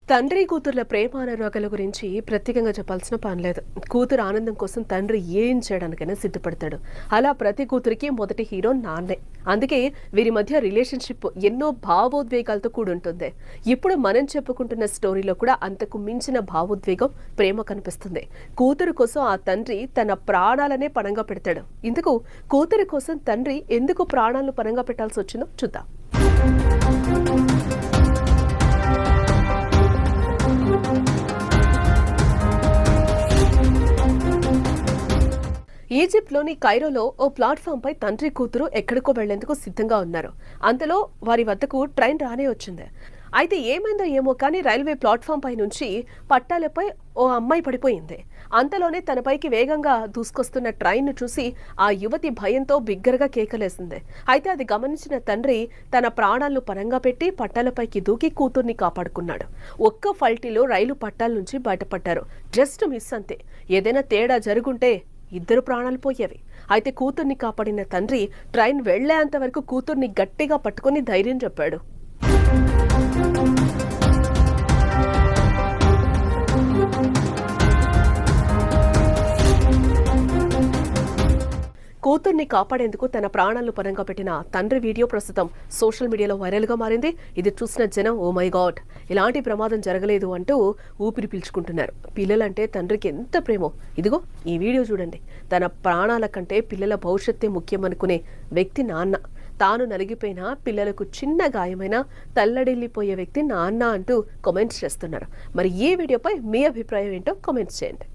తండ్రి కూతుర్ల ప్రేమానురాగాల గురించి ప్రత్యేకంగా చెప్పాల్సిన పని లేదు. కూతురు ఆనందం కోసం తండ్రి ఏం చేయడానికైనా సిద్ధపడతాడు. అలా ప్రతి కూతురికి మొదటి హీరో నాన్నే. అందుకే వీరి మధ్య రిలేషన్షిప్ ఎన్నో భావోద్వేగాలతో కూడుంటుంది. ఇప్పుడు మనం చెప్పుకుంటున్న స్టోరీలో కూడా అంతకు మించిన భావోద్వేగం, ప్రేమ కనిపిస్తుంది. కూతురు కోసం ఆ తండ్రి తన ప్రాణాలనే పణంగా పెడతాడు. ఇందుకు కూతురు కోసం తండ్రి ఎందుకు ప్రాణాలను పణంగా పెట్టాల్సి వచ్చిందో చూద్దాం. ఈజిప్ట్లోని కైరోలో ఓ ప్లాట్ఫామ్ పై తండ్రి కూతురు ఎక్కడికో వెళ్లేందుకు సిద్ధంగా ఉన్నారు. అంతలో వారి వద్దకు ట్రైన్ రానే వచ్చింది. అయితే ఏమైందో ఏమో కానీ రైల్వే ప్లాట్ఫామ్ పై నుంచి పట్టాలపై ఓ అమ్మాయి పడిపోయింది. అంతలోనే తనపైకి వేగంగా దూసుకొస్తున్న ట్రైన్ ను చూసి ఆ యువతి భయంతో బిగ్గరగా కేకలేసింది. అయితే అది గమనించిన తండ్రి తన ప్రాణాలను పణంగా పెట్టి పట్టాలపైకి దూకి కూతుర్ని కాపాడుకున్నాడు. ఒక్క ఫల్టీలో రైలు పట్టాల నుంచి బయటపడ్డారు. జస్ట్ మిస్ అంతే. ఏదైనా తేడా జరుగుంటే ఇద్దరు ప్రాణాలు పోయేవి. అయితే కూతుర్ని కాపాడిన తండ్రి ట్రైన్ వెళ్లేంత వరకు కూతుర్ని గట్టిగా పట్టుకుని ధైర్యం చెప్పాడు. కూతుర్ని కాపాడేందుకు తన ప్రాణాలను పరంగా పెట్టిన తండ్రి వీడియో ప్రస్తుతం సోషల్ మీడియాలో వైరల్ గా మారింది. ఇది చూసిన జనం ఓ మై గాడ్, ఇలాంటి ప్రమాదం జరగలేదు అంటూ ఊపిరి పీల్చుకుంటున్నారు. పిల్లలంటే తండ్రికి ఎంత ప్రేమో ఇదిగో ఈ వీడియో చూడండి. తన ప్రాణాల కంటే పిల్లల భవిష్యత్తే ముఖ్యమనుకునే వ్యక్తి నాన్న. తాను నలిగిపోయినా పిల్లలకు చిన్న గాయమైనా తల్లడిల్లిపోయే వ్యక్తి నాన్న అంటూ కామెంట్స్ చేస్తున్నారు. మరి ఈ వీడియోపై మీ అభిప్రాయం ఏంటో కామెంట్స్ చేయండి.